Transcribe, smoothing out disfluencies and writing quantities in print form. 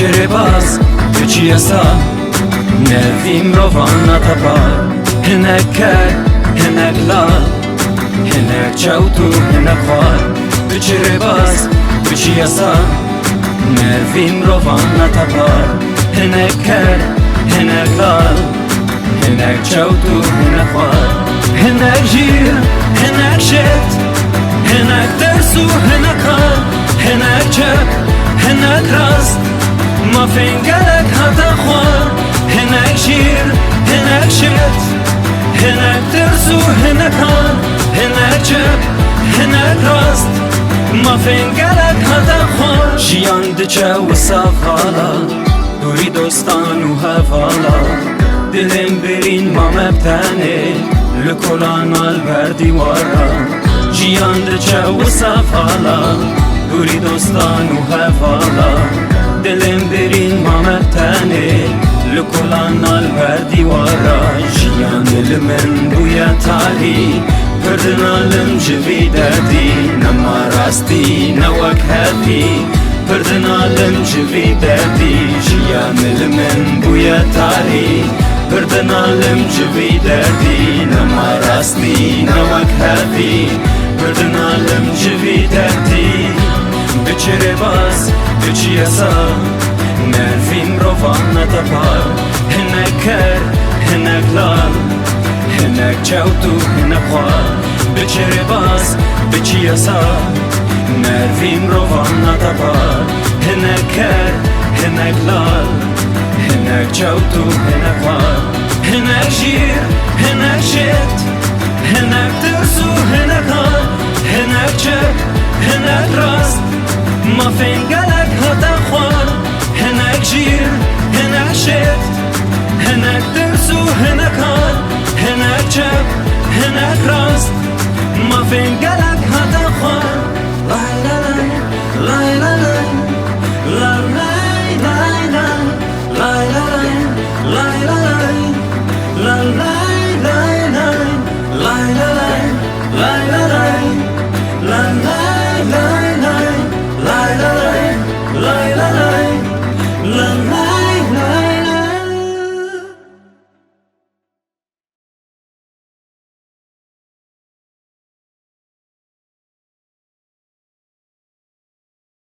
بچره باز بچی اصا نرفیم روان نتبار هنک کر هنک لال هنک چوتو هنک خوار بچره باز بچی اصا نرفیم روان نتبار هنک کر هنک لال هنک چوتو هنک خوار هنک جیر هنک شت هنک درسو هنک کار هنک چپ هنک راست ما فنگلک هتا خوار هنک شیر هنک شت هنک درسو هنک کار هنک چپ هنک راست ما فنگلک هتا خوار جیان دچه و صفالا دوری دوستان و هفالا دلم برین ما مبتنه لکلان البر دیوارا جیان دچه و صفالا دوری دوستان و هفالا دلم برین ما مبتنه لکلان البر دیوارا جیان دل من بویا تالی پردن علم جوی دردی نما راستی نوک هفی پردن علم جوی دردی جیان دل من بویا تالی پردن علم جوی دردی نما راستی نوک هفی پردن علم جوی دردی بچره باز بچی اصا نرفیم روان نتبار هنک کر هنک لال هنک چوتو هنک خوار بچره باز بچی اصا نرفیم روان نتبار هنک کر هنک لال هنک چوتو هنک خوار هنک شیر هنک شت هنک درسو هنک کار هنک چپ هنک راست ما فنگلک هتا خوار هنک جیر هنک شت هنک درسو هنک کار هنک چپ هنک راست ما فنگلک